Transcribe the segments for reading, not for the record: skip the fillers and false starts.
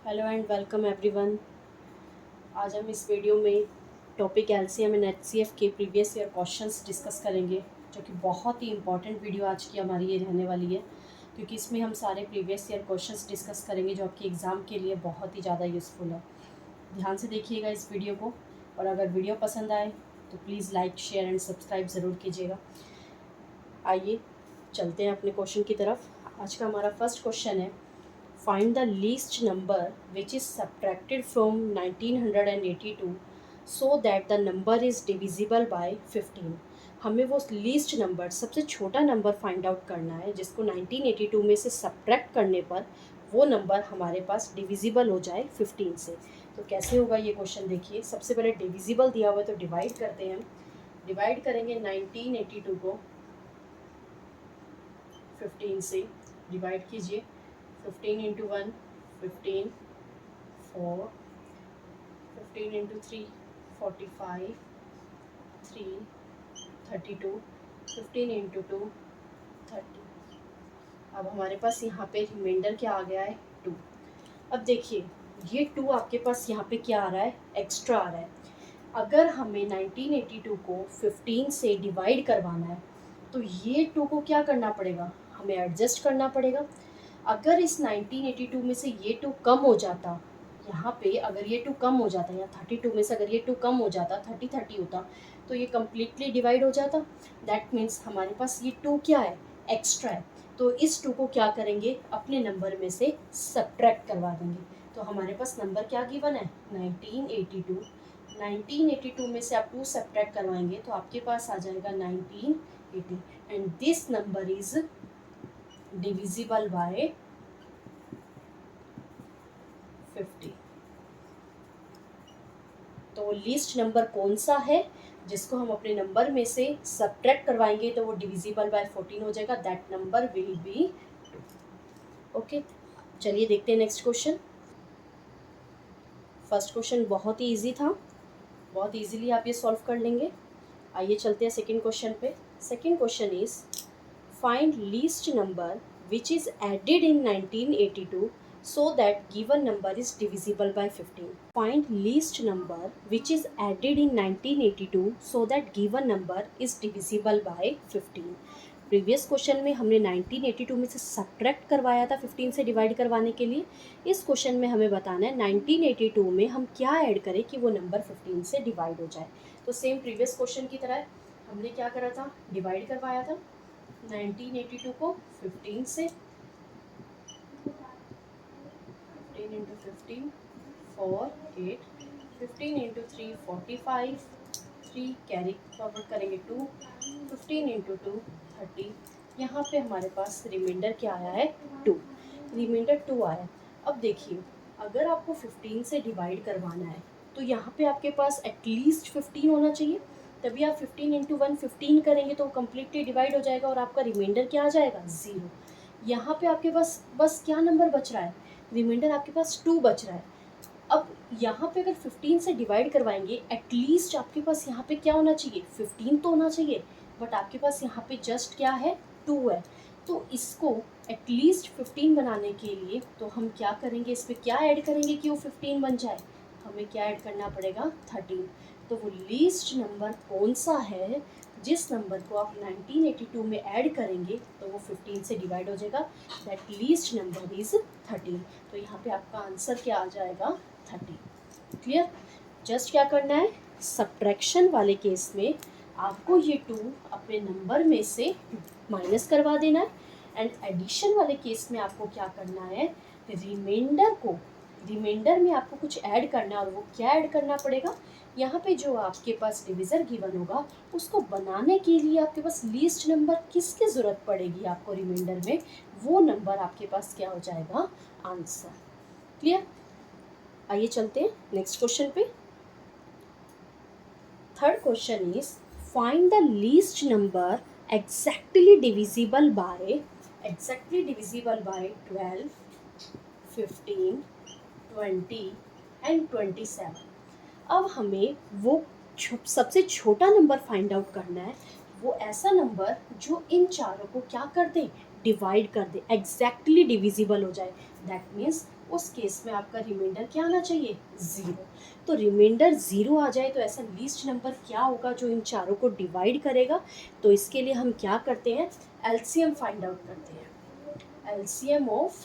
Hello and welcome everyone. आज हम इस वीडियो में टॉपिक एलसीएम एंड एचसीएफ के प्रीवियस ईयर क्वेश्चंस डिस्कस करेंगे, जो कि बहुत ही इंपॉर्टेंट वीडियो आज की हमारी ये रहने वाली है, क्योंकि इसमें हम सारे प्रीवियस ईयर क्वेश्चंस डिस्कस करेंगे जो आपके एग्ज़ाम के लिए बहुत ही ज़्यादा यूज़फुल है। ध्यान से देखिएगा इस वीडियो को, और अगर वीडियो पसंद आए तो please like, share and subscribe ज़रूर कीजिएगा। आइए चलते हैं अपने क्वेश्चन की तरफ। आज का हमारा फर्स्ट क्वेश्चन है, find the least number which is subtracted from 1982 so that the number is divisible by 15। हमें वो लीस्ट नंबर, सबसे छोटा नंबर फाइंड आउट करना है जिसको 1982 में से सब्ट्रैक्ट करने पर वो नंबर हमारे पास डिविजिबल हो जाए 15 से। तो कैसे होगा ये क्वेश्चन देखिए। सबसे पहले डिविजिबल दिया हुआ है तो डिवाइड करते हैं हम। डिवाइड करेंगे 1982 को 15 से। डिवाइड कीजिए। 15 इंटू 1 15, 4, 15 इंटू 3 45, 3 32, 15 इंटू 2 30। अब हमारे पास यहाँ पे रिमाइंडर क्या आ गया है 2। अब देखिए ये 2 आपके पास यहाँ पे क्या आ रहा है, एक्स्ट्रा आ रहा है। अगर हमें 1982 को 15 से डिवाइड करवाना है तो ये 2 को क्या करना पड़ेगा, हमें एडजस्ट करना पड़ेगा। अगर इस 1982 में से ये 2 कम हो जाता, यहाँ पे अगर ये 2 कम हो जाता, या 32 में से अगर ये 2 कम हो जाता, 30 होता, तो ये कम्प्लीटली डिवाइड हो जाता। दैट मीन्स हमारे पास ये 2 क्या है, एक्स्ट्रा है। तो इस 2 को क्या करेंगे, अपने नंबर में से सब्ट्रैक्ट करवा देंगे। तो हमारे पास नंबर क्या गिवन है, 1982। 1982 में से आप 2 सब्ट्रैक्ट करवाएंगे तो आपके पास आ जाएगा 1980, and this number is divisible by 50। तो लीस्ट नंबर कौन सा है जिसको हम अपने नंबर में से सब्ट्रैक्ट करवाएंगे तो वो डिविजिबल बाय 14 हो जाएगा। That number will be 2। Okay, चलिए देखते हैं नेक्स्ट क्वेश्चन। फर्स्ट क्वेश्चन बहुत ही इजी था, बहुत इजीली आप ये सॉल्व कर लेंगे। आइए चलते हैं सेकंड क्वेश्चन पे। Second question is, find least number which is added in 1982 so that given number is divisible by 15। Find least number which is added in 1982 so that given number is divisible by 15। Previous question में हमने 1982 में से subtract करवाया था 15 से divide करवाने के लिए। इस क्वेश्चन में हमें बताना है 1982 में हम क्या ऐड करें कि वो नंबर 15 से डिवाइड हो जाए। तो सेम प्रीवियस क्वेश्चन की तरह हमने क्या करा था, डिवाइड करवाया था 1982 को 15 से। 15 इंटू 15 4 8, 15 इंटू 3 45, 3 कैरी फॉरवर्ड करेंगे 2, 15 इंटू 2 30। यहाँ पे हमारे पास रिमाइंडर क्या आया है 2, रिमाइंडर 2 आया। अब देखिए अगर आपको 15 से डिवाइड करवाना है तो यहाँ पे आपके पास एटलीस्ट 15 होना चाहिए, तभी आप 15 इंटू 1 15 करेंगे तो कम्प्लीटली डिवाइड हो जाएगा और आपका रिमाइंडर क्या आ जाएगा 0। यहाँ पे आपके पास बस क्या नंबर बच रहा है, रिमाइंडर आपके पास 2 बच रहा है। अब यहाँ पे अगर 15 से डिवाइड करवाएंगे एटलीस्ट आपके पास यहाँ पे क्या होना चाहिए, 15 तो होना चाहिए, बट आपके पास यहाँ पे जस्ट क्या है 2 है। तो इसको एटलीस्ट 15 बनाने के लिए तो हम क्या करेंगे, इस पर क्या ऐड करेंगे कि वो 15 बन जाए, हमें क्या ऐड करना पड़ेगा 13। तो वो लीस्ट नंबर कौन सा है जिस नंबर को आप 1982 में ऐड करेंगे तो वो 15 से डिवाइड हो जाएगा। That least number is 13। तो यहाँ पे आपका आंसर क्या आ जाएगा 30। क्लियर। जस्ट क्या करना है, सब्ट्रैक्शन वाले केस में आपको ये 2 अपने नंबर में से माइनस करवा देना है, एंड एडिशन वाले केस में आपको क्या करना है, रिमाइंडर में आपको कुछ ऐड करना है। और वो क्या ऐड करना पड़ेगा, यहाँ पे जो आपके पास डिविज़र गिवन होगा उसको बनाने के लिए आपके पास लीस्ट नंबर किसकी ज़रूरत पड़ेगी आपको रिमाइंडर में, वो नंबर आपके पास क्या हो जाएगा, आंसर। क्लियर। आइए चलते हैं नेक्स्ट क्वेश्चन पे। Third question is, find the least number exactly divisible by 12, 15, 20 and 27। अब हमें वो सबसे छोटा नंबर फाइंड आउट करना है, वो ऐसा नंबर जो इन चारों को क्या कर दे, डिवाइड कर दे, एग्जैक्टली डिविजिबल हो जाए। दैट मीन्स उस केस में आपका रिमाइंडर क्या आना चाहिए, 0। तो रिमाइंडर 0 आ जाए तो ऐसा लीस्ट नंबर क्या होगा जो इन चारों को डिवाइड करेगा। तो इसके लिए हम क्या करते हैं, एलसीएम फाइंड आउट करते हैं। LCM of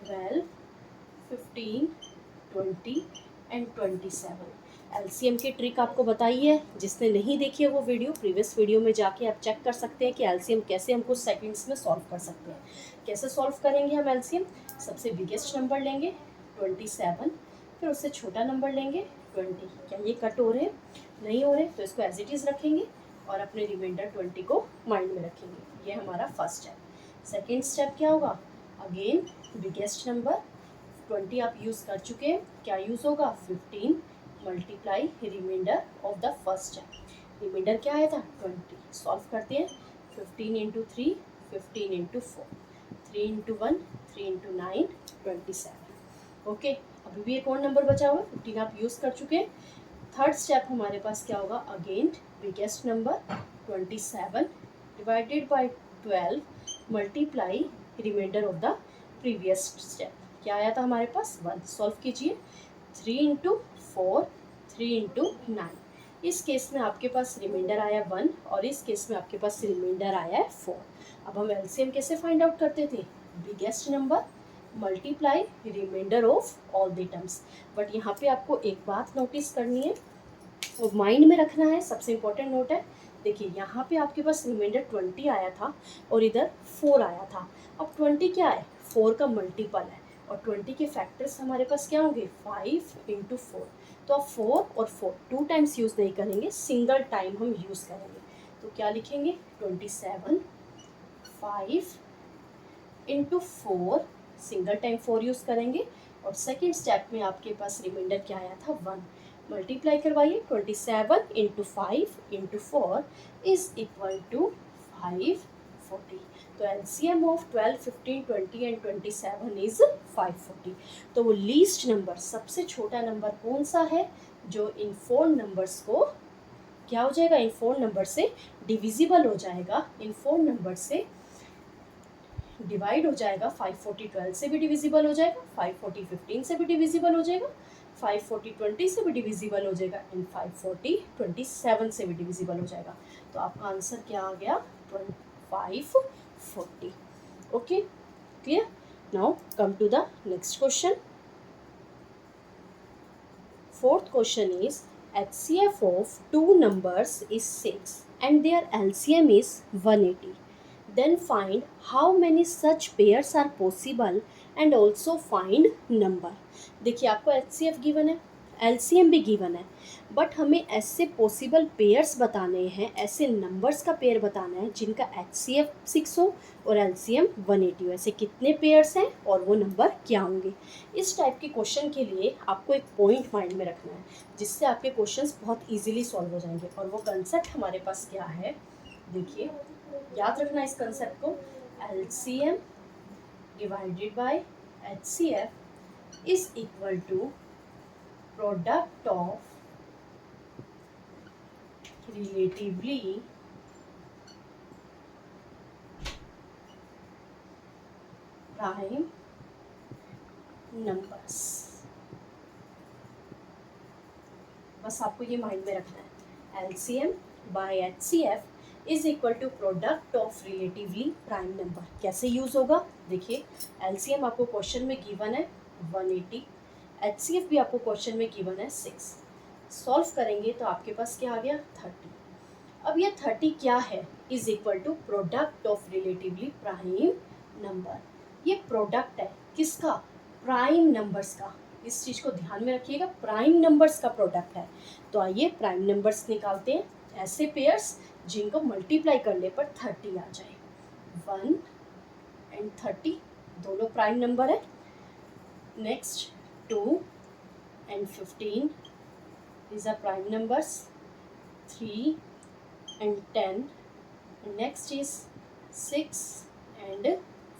12, 15, 20 and 27। एलसीएम की ट्रिक आपको बताई है, जिसने नहीं देखी है वो वीडियो, प्रीवियस वीडियो में जाके आप चेक कर सकते हैं कि एलसीएम कैसे हम कुछ सेकंड्स में सॉल्व कर सकते हैं। कैसे सॉल्व करेंगे हम एलसीएम, सबसे बिगेस्ट नंबर लेंगे 27, फिर उससे छोटा नंबर लेंगे 20। क्या ये कट हो रहे हैं, नहीं हो रहे, तो इसको एज इट इज़ रखेंगे और अपने रिमाइंडर 20 को माइंड में रखेंगे। ये हमारा फर्स्ट स्टेप। सेकेंड स्टेप क्या होगा, अगेन बिगेस्ट नंबर 20 आप यूज़ कर चुके हैं, क्या यूज़ होगा, 15 multiply remainder of the first step. Remainder क्या आया था, 20। सॉल्व करते हैं, 15 into 3, 15 into 4, 3 into 1, 3 into 9, 27। Okay, अभी भी एक और नंबर बचा हुआ है, 15 आप यूज़ कर चुके हैं। थर्ड स्टेप हमारे पास क्या होगा, again biggest number 27 divided by 12 multiply remainder of the previous step. क्या आया था हमारे पास, 1। सॉल्व कीजिए, 3 इंटू 4, 3 इंटू 9। इस केस में आपके पास रिमाइंडर आया 1 और इस केस में आपके पास रिमाइंडर आया है 4। अब हम एलसीएम कैसे फाइंड आउट करते थे, biggest number multiply remainder of all the terms. But यहाँ पे आपको एक बात नोटिस करनी है और माइंड में रखना है, सबसे इंपॉर्टेंट नोट है। देखिए यहाँ पे आपके पास रिमाइंडर 20 आया था और इधर 4 आया था। अब 20 क्या है, 4 का मल्टीपल है और 20 के फैक्टर्स हमारे पास क्या होंगे, 5 इंटू 4। तो आप 4 और 4 2 टाइम्स यूज़ नहीं करेंगे, सिंगल टाइम हम यूज़ करेंगे। तो क्या लिखेंगे, 27 5 इंटू 4, सिंगल टाइम 4 यूज़ करेंगे। और सेकेंड स्टेप में आपके पास रिमाइंडर क्या आया था, 1। मल्टीप्लाई करवाइए, 27 into 5 into 4 is equal to 540। तो एलसीएम ऑफ 12, 15, 20 एंड 27 इज 540। तो वो लीस्ट नंबर, सबसे छोटा नंबर कौन सा है जो इन 4 नंबर्स को क्या हो जाएगा, इन 4 नंबर से डिविजिबल हो जाएगा, इन 4 नंबर से डिवाइड हो जाएगा। 540 12 से भी डिविजिबल हो जाएगा, 540 15 से भी डिविजिबल हो जाएगा, 540 20 से भी डिविजिबल हो जाएगा एंड 540 27 से भी डिविजिबल हो जाएगा। तो आपका आंसर क्या आ गया, 540। Okay, clear. Now come to the next question. Fourth question is, HCF of two numbers is 6 and their LCM is 180. Then find how many such pairs are possible and also find number. देखिए आपको HCF given है, LCM भी given है, but हमें ऐसे possible pairs बताने हैं, ऐसे नंबर्स का पेयर बताना है जिनका HCF 6 हो और LCM 180 हो। ऐसे कितने पेयर्स हैं और वो नंबर क्या होंगे। इस टाइप के क्वेश्चन के लिए आपको एक पॉइंट माइंड में रखना है जिससे आपके क्वेश्चंस बहुत इजीली सॉल्व हो जाएंगे। और वो कंसेप्ट हमारे पास क्या है, देखिए याद रखना इस कंसेप्ट को, LCM divided by HCF is equal to product of relatively prime numbers. बस आपको ये माइंड में रखना है, LCM by HCF is equal to product of relatively prime number. कैसे यूज होगा, देखिए LCM आपको क्वेश्चन में गिवन है 180, HCF भी आपको क्वेश्चन में गिवन है 6। सॉल्व करेंगे तो आपके पास क्या आ गया, 30। अब ये 30 क्या है, is equal to product of relatively prime number. ये प्रोडक्ट है किसका, प्राइम नंबर्स का। इस चीज़ को ध्यान में रखिएगा, प्राइम नंबर्स का प्रोडक्ट है। तो आइए प्राइम नंबर्स निकालते हैं, ऐसे पेयर्स जिनको मल्टीप्लाई करने पर 30 आ जाए। 1 एंड 30 दोनों प्राइम नंबर है। Next 2 and 15 these are prime numbers, 3 and 10, and next is 6 and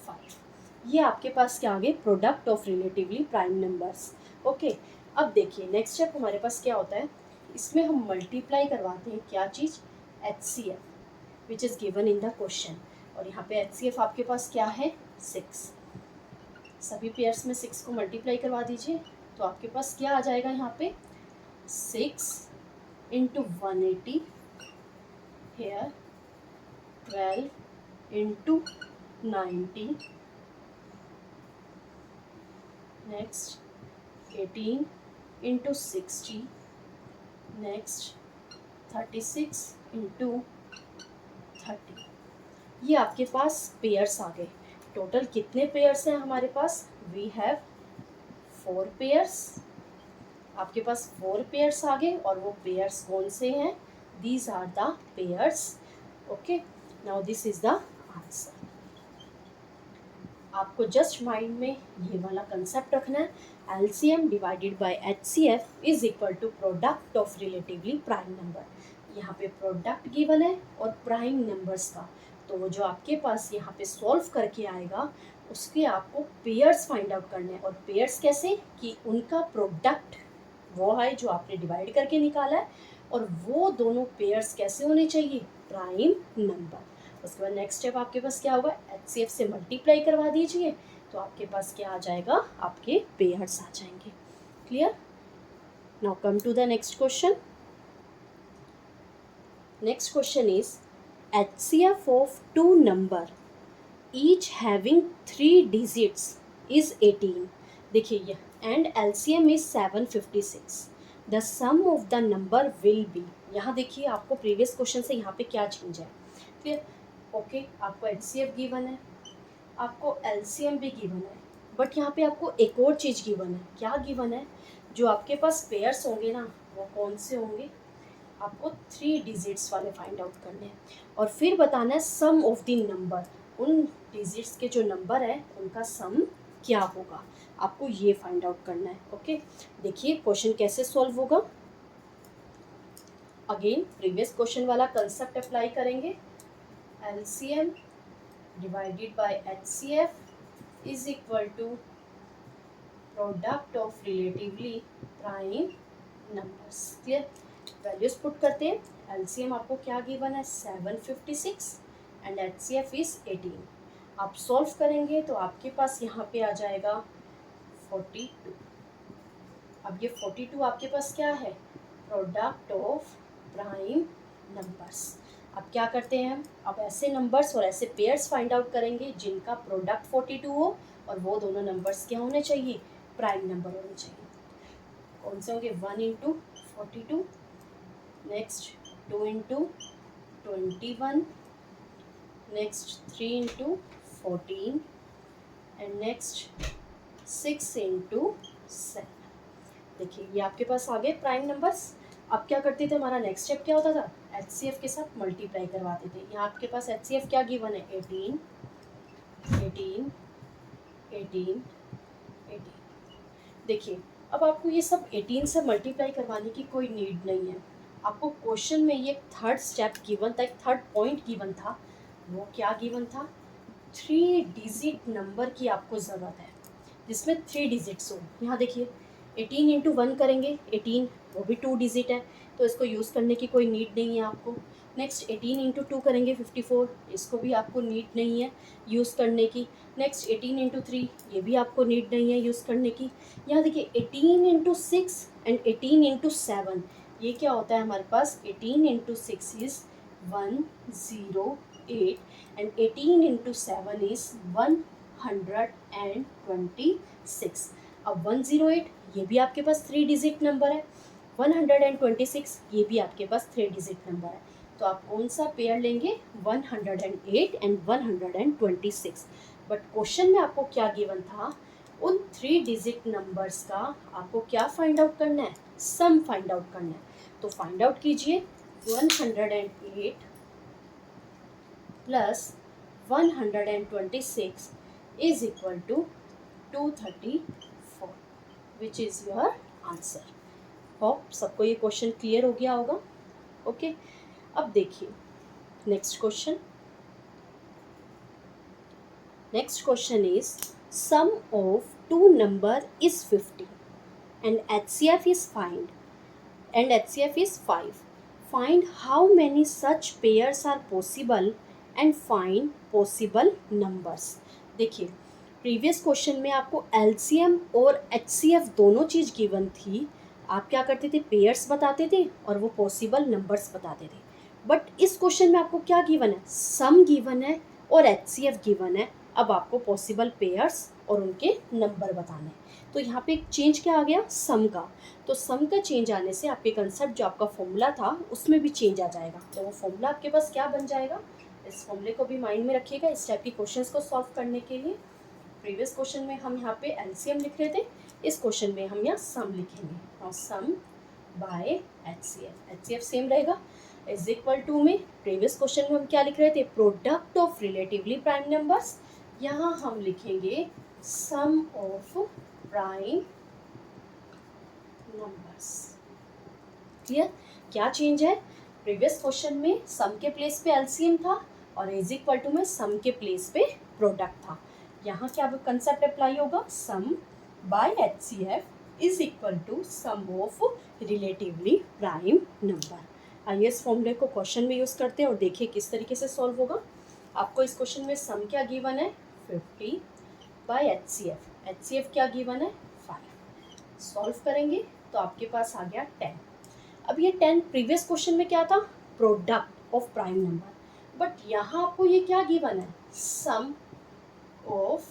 5। ये आपके पास क्या आ गए, product of relatively prime numbers. Okay, अब देखिए नेक्स्ट स्टेप हमारे पास क्या होता है, इसमें हम मल्टीप्लाई करवाते हैं क्या चीज़, HCF which is given in the question. और यहाँ पे HCF आपके पास क्या है, 6। सभी पेयर्स में 6 को मल्टीप्लाई करवा दीजिए, तो आपके पास क्या आ जाएगा यहाँ पे 6 into 180 here 12 into 90 next 18 into 60 next 36 into 30। ये आपके पास पेयर्स आ गए। टोटल कितने पेयर्स हैं हमारे पास? We have 4 pairs. आपके पास 4 पेयर्स आ गए और वो पेयर्स कौन से हैं? These are the pairs. Okay, now this is the answer. आपको जस्ट माइंड में ये वाला कंसेप्ट रखना है, LCM divided by HCF is equal to product of relatively prime number. यहाँ पे प्रोडक्ट गिवन है और प्राइम नंबर्स का, तो जो आपके पास यहाँ पे सॉल्व करके आएगा उसके आपको पेयर्स फाइंड आउट करने हैं। और पेयर्स कैसे कि उनका प्रोडक्ट वो है जो आपने डिवाइड करके निकाला है, और वो दोनों पेयर्स कैसे होने चाहिए? Prime number. उसके बाद नेक्स्ट स्टेप आपके पास क्या होगा? एचसीएफ से मल्टीप्लाई करवा दीजिए, तो आपके पास क्या आ जाएगा? आपके पेयर्स आ जाएंगे। Clear? Now come to the next question. Next question is HCF of two number each having 3 digits is 18. देखिए ये and LCM is 756. The sum of the number will be. यहाँ देखिए आपको प्रीवियस क्वेश्चन से यहाँ पे क्या चेंज है। क्लियर? ओके, आपको HCF गिवन है, आपको LCM भी गिवन है, बट यहाँ पे आपको एक और चीज़ गिवन है। क्या गिवन है? जो आपके पास पेयर्स होंगे ना, वो कौन से होंगे? आपको 3 डिजिट्स वाले फाइंड आउट करने हैं, और फिर बताना है सम ऑफ द नंबर। उन डिजिट्स के जो नंबर है उनका सम क्या होगा, आपको ये फाइंड आउट करना है। ओके, देखिए क्वेश्चन कैसे सॉल्व होगा। अगेन प्रीवियस क्वेश्चन वाला कंसेप्ट अप्लाई करेंगे। LCM divided by HCF is equal to product of relatively prime numbers. Clear? Values put करते हैं। एलसीएम आपको क्या गिवन है? 756 एंड एचसीएफ इज 18। आप सॉल्व करेंगे तो आपके पास यहाँ पे आ जाएगा 42। अब ये 42 आपके पास क्या है? Product of prime numbers. अब क्या करते हैं हम? अब ऐसे नंबर्स और ऐसे पेयर्स फाइंड आउट करेंगे जिनका प्रोडक्ट 42 हो और वो दोनों नंबर्स क्या होने चाहिए? प्राइम नंबर होने चाहिए। कौन से होंगे? 1 into 42, next 2 into 21, next 3 into 14 and next 6 into 7। देखिए ये आपके पास आ गए प्राइम नंबर्स। अब क्या करते थे? हमारा नेक्स्ट स्टेप क्या होता था? एचसीएफ के साथ मल्टीप्लाई करवाते थे। यहाँ आपके पास एचसीएफ क्या गिवन है? 18 18 18 18। देखिए अब आपको ये सब 18 से मल्टीप्लाई करवाने की कोई नीड नहीं है। आपको क्वेश्चन में ये थर्ड स्टेप गिवन था, एक थर्ड पॉइंट गिवन था। वो क्या गिवन था? 3 डिजिट नंबर की आपको ज़रूरत है जिसमें 3 डिजिट्स हो। यहाँ देखिए 18 इंटू 1 करेंगे, 18 वो भी 2 डिजिट है, तो इसको यूज़ करने की कोई नीड नहीं है आपको। नेक्स्ट 18 इंटू 2 करेंगे 54, इसको भी आपको नीड नहीं है यूज़ करने की। नेक्स्ट 18 इंटू 3, ये भी आपको नीड नहीं है यूज़ करने की। यहाँ देखिए 18 इंटू 6 एंड 18 इंटू 7, ये क्या होता है हमारे पास? 18 into 6 is 108 and 18 into 7 is 126। अब 108 ये भी आपके पास 3 डिजिट नंबर है, 126 ये भी आपके पास 3 डिजिट नंबर है। तो आप कौन सा पेयर लेंगे? 108 एंड 126। बट क्वेश्चन में आपको क्या गिवन था? उन 3 डिजिट नंबर्स का आपको क्या फाइंड आउट करना है? सम फाइंड आउट करना है। तो फाइंड आउट कीजिए 108 plus 126 is equal to 234, which is your answer. Hope सबको ये क्वेश्चन क्लियर हो गया होगा। ओके, अब देखिए next question. Next question is sum of 2 number is 50 and HCF is find and HCF is 5. Find how many such pairs are possible and find possible numbers. देखिए previous question में आपको LCM और HCF दोनों चीज़ given थी। आप क्या करते थे, पेयर्स बताते थे और वो पॉसिबल नंबर्स बताते थे। बट इस क्वेश्चन में आपको क्या गिवन है, सम गिवन है और एचसीएफ गिवन है। अब आपको पॉसिबल पेयर्स और उनके नंबर बताने हैं। तो यहाँ पे एक चेंज क्या आ गया, सम का। तो सम का चेंज आने से आपके कंसेप्ट जो आपका फॉर्मूला था उसमें भी चेंज आ जाएगा। तो वो फॉर्मूला आपके पास क्या बन जाएगा, इस फॉर्मूले को भी माइंड में रखिएगा इस टाइप के क्वेश्चंस को सॉल्व करने के लिए। प्रीवियस क्वेश्चन में हम यहाँ पे एलसीएम लिख रहे थे, इस क्वेश्चन में हम यहाँ सम लिखेंगे और सम बाय एचसीएफ। एचसीएफ सेम रहेगा, इज इक्वल टू में प्रीवियस क्वेश्चन में हम क्या लिख रहे थे, product of relatively prime numbers. यहाँ हम लिखेंगे सम ऑफ प्राइम नंबर्स। क्लियर, क्या चेंज है, प्रीवियस क्वेश्चन में सम के प्लेस पे एलसीएम था और इज इक्वल टू में सम के प्लेस पे प्रोडक्ट था। यहाँ क्या कंसेप्ट अप्लाई होगा, sum by HCF is equal to sum of relatively prime number. आइए इस फॉर्मूले को क्वेश्चन में यूज़ करते हैं और देखिए किस तरीके से सॉल्व होगा। आपको इस क्वेश्चन में सम क्या गिवन है, 50 बाय एचसीएफ। एचसीएफ क्या गिवन है, 5। सॉल्व करेंगे तो आपके पास आ गया 10। अब ये 10 प्रीवियस क्वेश्चन में क्या था, product of prime number, but यहाँ आपको ये क्या गिवन है, सम ऑफ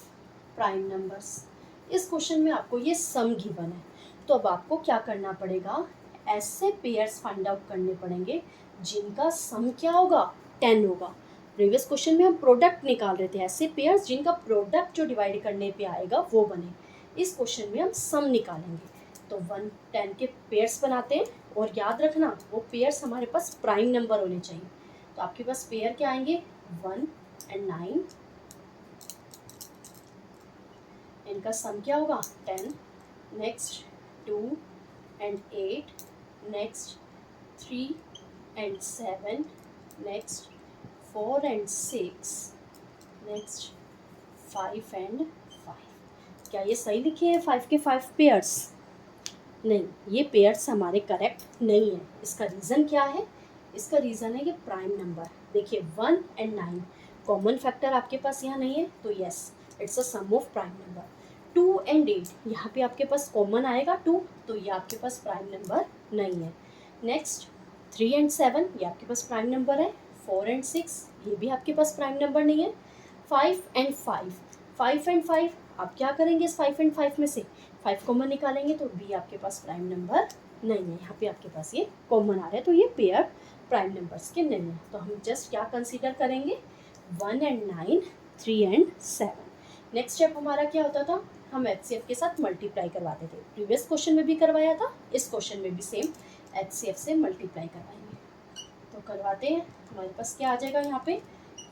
प्राइम नंबर्स। इस क्वेश्चन में आपको ये सम गिवन है। तो अब आपको क्या करना पड़ेगा, ऐसे पेयर्स फाइंड आउट करने पड़ेंगे जिनका सम क्या होगा, 10 होगा। प्रीवियस क्वेश्चन में हम प्रोडक्ट निकाल रहे थे, ऐसे पेयर्स जिनका प्रोडक्ट जो डिवाइड करने पे आएगा वो बने। इस क्वेश्चन में हम सम निकालेंगे, तो 1 10 के पेयर्स बनाते हैं और याद रखना वो पेयर्स हमारे पास प्राइम नंबर होने चाहिए। तो आपके पास पेयर क्या आएंगे, 1 and 9, इनका सम क्या होगा 10, next 2 and 8, next 3 and 7, next 4 and 6, next 5 and 5। क्या ये सही लिखे हैं 5 के 5 पेयर्स, नहीं, ये पेयर्स हमारे करेक्ट नहीं है। इसका रीज़न क्या है, इसका रीज़न है कि प्राइम नंबर देखिए 1 and 9 कॉमन फैक्टर आपके पास यहाँ नहीं है, तो yes it's a sum of prime number. 2 and 8 यहाँ पे आपके पास कॉमन आएगा 2, तो ये आपके पास प्राइम नंबर नहीं है। नेक्स्ट 3 and 7 ये आपके पास प्राइम नंबर है। 4 and 6 ये भी आपके पास प्राइम नंबर नहीं है। 5 and 5 आप क्या करेंगे, इस 5 and 5 में से 5 कॉमन निकालेंगे तो भी आपके पास प्राइम नंबर नहीं है। यहाँ पे आपके पास ये कॉमन आ रहा है, तो ये पेयर प्राइम नंबर्स के नहीं है। तो हम जस्ट क्या कंसीडर करेंगे, 1 and 9, 3 and 7। नेक्स्ट स्टेप हमारा क्या होता था, हम एचसीएफ के साथ मल्टीप्लाई करवाते थे। प्रीवियस क्वेश्चन में भी करवाया था, इस क्वेश्चन में भी सेम एचसीएफ से मल्टीप्लाई करवाएंगे। तो करवाते हैं, हमारे पास क्या आ जाएगा यहाँ पे,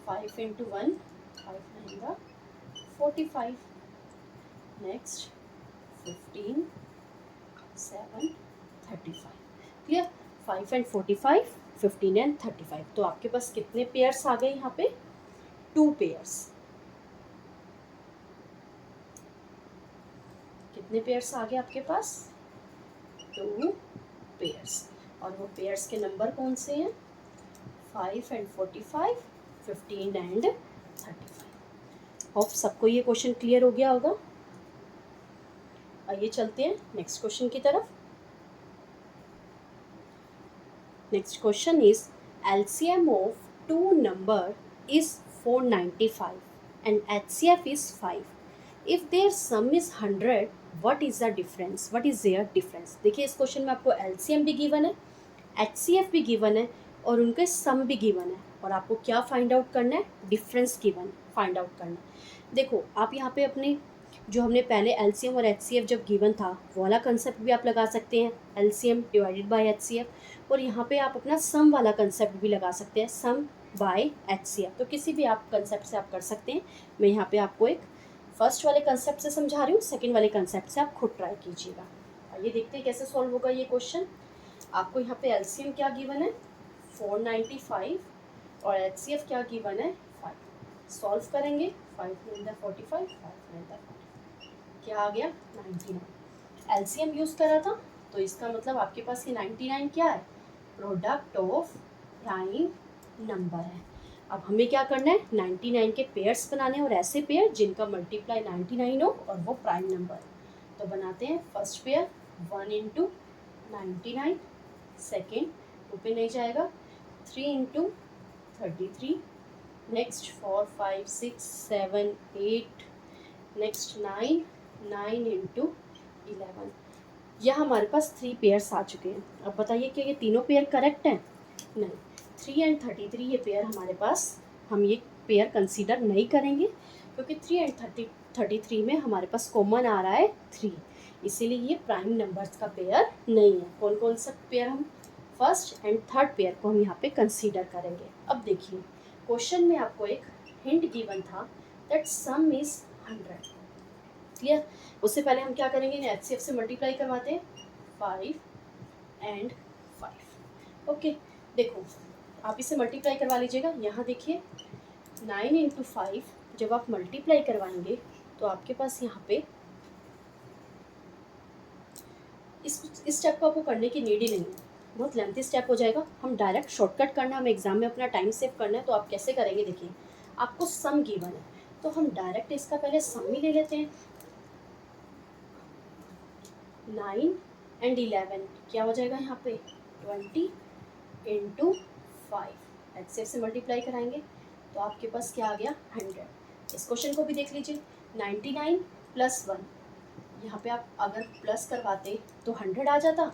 5 into 1 5 9 45, next 15 7 35। Clear, 5 and 45, 15 and 35। तो आपके पास कितने पेयर्स आ गए यहाँ पे, 2 पेयर्स। कितने पेयर्स आ गए आपके पास, 2 पेयर्स। और वो पेयर्स के नंबर कौन से हैं, 5 and 45, 15 and 35। होप सबको ये क्वेश्चन क्लियर हो गया होगा। आइए चलते हैं नेक्स्ट क्वेश्चन की तरफ। Next question is LCM of 2 number is 495 and HCF is 5। If their sum is 100 what is the difference, what is their difference. देखिए इस क्वेश्चन में आपको एलसीएम भी गिवन है, एचसीएफ भी गिवन है और उनके सम भी गिवन है, और आपको क्या फाइंड आउट करना है, डिफरेंस गिवन फाइंड आउट करना है। देखो आप यहाँ पे अपने जो हमने पहले एलसीएम और एचसीएफ जब गिवन था वो वाला कंसेप्ट भी आप लगा सकते हैं, एलसीएम डिवाइडेड बाय एचसीएफ, और यहाँ पे आप अपना सम वाला कंसेप्ट भी लगा सकते हैं, सम बाय एचसीएफ। तो किसी भी आप कंसेप्ट से आप कर सकते हैं। मैं यहाँ पे आपको एक फर्स्ट वाले कंसेप्ट से समझा रही हूँ, सेकेंड वाले कंसेप्ट से आप खुद ट्राई कीजिएगा। आइए देखते हैं कैसे सॉल्व होगा ये क्वेश्चन। आपको यहाँ पे एलसीएम क्या गिवन है, 495 और एचसीएफ क्या गिवन है, 5। सॉल्व करेंगे, 5 9 45, 5 9 45, क्या आ गया 99। एलसीएम यूज़ करा था तो इसका मतलब आपके पास ये 99 क्या है, प्रोडक्ट ऑफ प्राइम नंबर है। अब हमें क्या करना है, 99 के पेयर्स बनाने हैं, और ऐसे पेयर जिनका मल्टीप्लाई 99 हो और वो प्राइम नंबर। तो बनाते हैं फर्स्ट पेयर 1 इंटू 99, सेकेंड 2 पे नहीं जाएगा, 3 इंटू 33, नेक्स्ट 4 5 6 7 8, नेक्स्ट 9, 9 इंटू 11। यह हमारे पास 3 पेयर्स आ चुके हैं। अब बताइए क्या ये तीनों पेयर करेक्ट हैं? नहीं, 3 एंड 33 ये पेयर हमारे पास, हम ये पेयर कंसीडर नहीं करेंगे, क्योंकि 3 एंड 33 में हमारे पास कॉमन आ रहा है 3, इसीलिए ये प्राइम नंबर्स का पेयर नहीं है। कौन कौन सा पेयर हम फर्स्ट एंड थर्ड पेयर को हम यहाँ पे कंसीडर करेंगे। अब देखिए क्वेश्चन में आपको एक हिंट गिवन था दैट सम इज 100। क्लियर? उससे पहले हम क्या करेंगे, HCF से मल्टीप्लाई करवाते हैं 5 एंड 5। ओके, देखो आप इसे मल्टीप्लाई करवा लीजिएगा। यहाँ देखिए 9 इंटू 5 जब आप मल्टीप्लाई करवाएंगे तो आपके पास यहाँ पे इस स्टेप को आपको करने की नीड ही नहीं है, बहुत लेंथी स्टेप हो जाएगा। हम डायरेक्ट शॉर्टकट करना, हमें एग्जाम में अपना टाइम सेव करना है, तो आप कैसे करेंगे, देखिए आपको सम गिवन है तो हम डायरेक्ट इसका पहले सम ही ले लेते हैं। 9 एंड 11 क्या हो जाएगा यहाँ पे 20 इंटू 5, HCF से मल्टीप्लाई कराएंगे तो आपके पास क्या आ गया 100। इस क्वेश्चन को भी देख लीजिए, 99 प्लस 1, यहाँ पे आप अगर प्लस करवाते तो 100 आ जाता,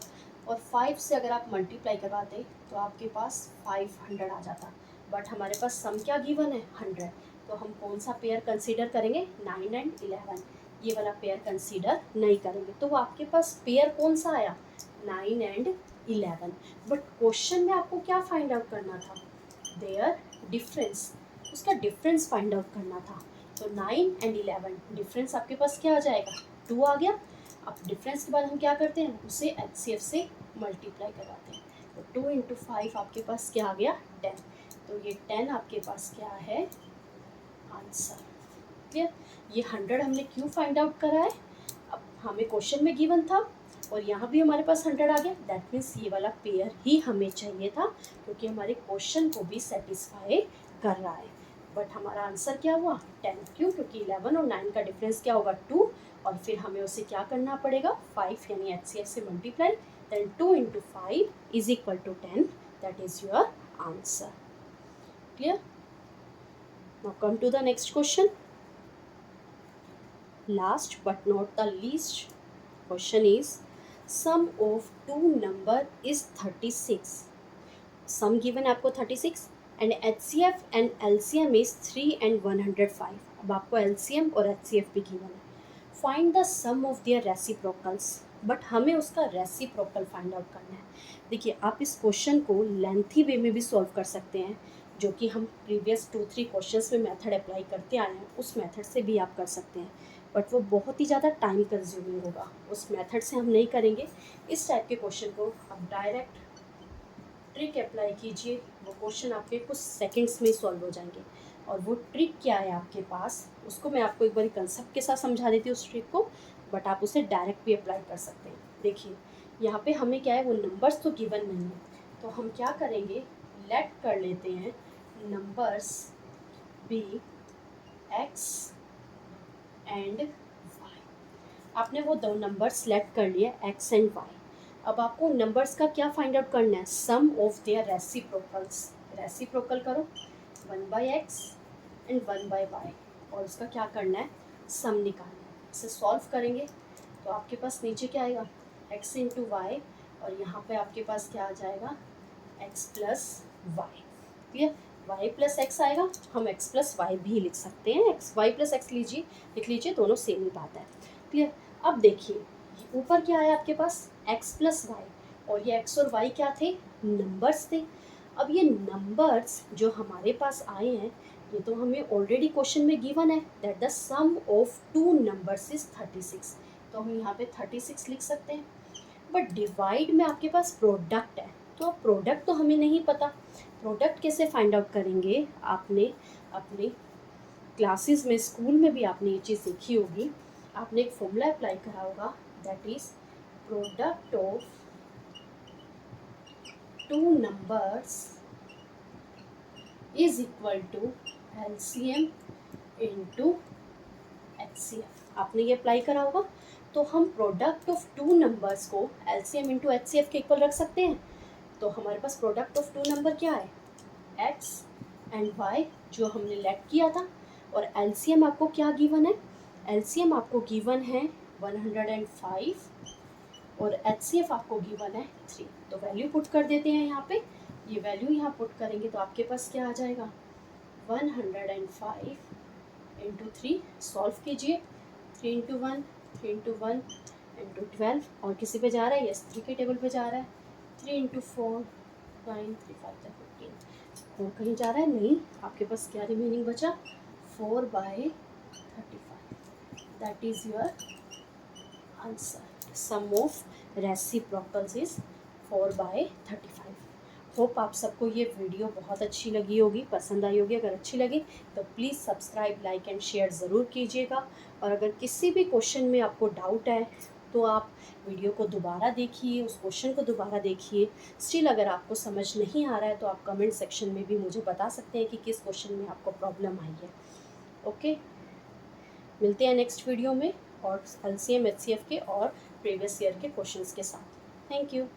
और 5 से अगर आप मल्टीप्लाई करवाते तो आपके पास 500 आ जाता, बट हमारे पास सम क्या गिवन है 100। तो हम कौन सा पेयर कंसीडर करेंगे, 9 एंड 11, ये वाला पेयर कंसीडर नहीं करेंगे। तो वो आपके पास पेयर कौन सा आया 9 एंड 11, बट क्वेश्चन में आपको क्या फाइंड आउट करना था, देयर डिफरेंस, उसका डिफरेंस फाइंड आउट करना था। तो 9 एंड 11 डिफरेंस आपके पास क्या आ जाएगा 2 आ गया। अब डिफरेंस के बाद हम क्या करते हैं, उसे HCF से मल्टीप्लाई करवाते हैं। तो 2 इंटू 5 आपके पास क्या आ गया 10, तो ये 10 आपके पास क्या है आंसर। क्लियर? ये 100 हमने क्यों फाइंड आउट करा है, अब हमें क्वेश्चन में गिवन था और यहाँ भी हमारे पास 100 आ गया, दैट मीन्स ये वाला पेयर ही हमें चाहिए था, क्योंकि हमारे क्वेश्चन को भी सेटिस्फाई कर रहा है। बट हमारा आंसर क्या हुआ 10, क्यों, क्योंकि 11 और 9 का डिफरेंस क्या होगा 2, और फिर हमें उसे क्या करना पड़ेगा 5 यानी HCF से multiply, then 2 into 5 is equal to 10, that is your answer. Clear? Now come to the next question. Last but not the least question is sum of two number is 36. Sum given आपको 36 and HCF and LCM is 3 and 105. अब आपको LCM और HCF भी given है। Find the sum of their reciprocals. But हमें उसका reciprocal find out करना है। देखिए आप इस क्वेश्चन को लेंथी वे में भी सॉल्व कर सकते हैं, जो कि हम प्रीवियस 2-3 क्वेश्चंस में मेथड अप्लाई करते आए हैं, उस मेथड से भी आप कर सकते हैं, बट वो बहुत ही ज़्यादा टाइम कंज्यूमिंग होगा, उस मेथड से हम नहीं करेंगे। इस टाइप के क्वेश्चन को आप डायरेक्ट ट्रिक अप्लाई कीजिए, वो क्वेश्चन आपके कुछ सेकंड्स में सॉल्व हो जाएंगे। और वो ट्रिक क्या है आपके पास, उसको मैं आपको एक बार कंसेप्ट के साथ समझा देती हूँ उस ट्रिक को, बट आप उसे डायरेक्ट भी अप्लाई कर सकते हैं। देखिए यहाँ पे हमें क्या है, वो नंबर्स तो गिवन नहीं है, तो हम क्या करेंगे, लेट कर लेते हैं numbers be x and y. आपने वो दो नंबर सेलेक्ट कर लिया एक्स एंड वाई। अब आपको नंबर्स का क्या फाइंड आउट करना है, sum of their reciprocals. Reciprocal करो 1 by x and 1 by y, और उसका क्या करना है, सम निकालना है। इसे सॉल्व करेंगे तो आपके पास नीचे क्या आएगा x इंटू वाई, और यहाँ पे आपके पास क्या आ जाएगा x plus y. Clear? y plus x आएगा, हम x प्लस वाई भी लिख सकते हैं, x y प्लस एक्स लीजिए, लिख लीजिए, दोनों सेम ही बात है। क्लियर? अब देखिए ऊपर क्या आया आपके पास x प्लस वाई, और ये x और y क्या थे, नंबर्स थे। अब ये नंबर्स जो हमारे पास आए हैं, ये तो हमें ऑलरेडी क्वेश्चन में गिवन है that the sum of two numbers is 36, तो हम यहाँ पे 36 लिख सकते हैं। बट डिवाइड में आपके पास प्रोडक्ट है, तो अब प्रोडक्ट तो हमें नहीं पता, प्रोडक्ट कैसे फाइंड आउट करेंगे। आपने अपने क्लासेस में, स्कूल में भी आपने ये चीज़ सीखी होगी, आपने एक फॉर्मूला अप्लाई करा होगा that is product of two numbers is equal to LCM into HCF। आपने ये अप्लाई करा होगा। तो हम प्रोडक्ट ऑफ टू नंबर्स को LCM इंटू HCF के इक्वल रख सकते हैं। तो हमारे पास प्रोडक्ट ऑफ टू नंबर क्या है, X एंड Y, जो हमने लेट किया था। और LCM आपको क्या गिवन है, LCM आपको गिवन है 105 और HCF आपको गिवन है 3। तो वैल्यू पुट कर देते हैं यहाँ पे। ये वैल्यू यहाँ पुट करेंगे तो आपके पास क्या आ जाएगा, 105 इंटू 3। सॉल्व कीजिए, 3 इंटू 1, 3 इंटू 1 इंटू 12, और किसी पे जा रहा है, यस 3 के टेबल पे जा रहा है। 3 इंटू 4 9, 3 5 15। और कहीं जा रहा है नहीं, आपके पास क्या रिमेनिंग बचा, 4/35। That is your answer. Sum of reciprocals is 4/35। Hope आप सबको ये वीडियो बहुत अच्छी लगी होगी, पसंद आई होगी। अगर अच्छी लगी तो please subscribe, like and share ज़रूर कीजिएगा। और अगर किसी भी क्वेश्चन में आपको डाउट है तो आप वीडियो को दोबारा देखिए, उस क्वेश्चन को दोबारा देखिए। स्टिल अगर आपको समझ नहीं आ रहा है तो आप कमेंट सेक्शन में भी मुझे बता सकते हैं कि किस क्वेश्चन में आपको प्रॉब्लम आई है। ओके, मिलते हैं नेक्स्ट वीडियो में और LCM HCF के और प्रीवियस ईयर के क्वेश्चंस के साथ। Thank you.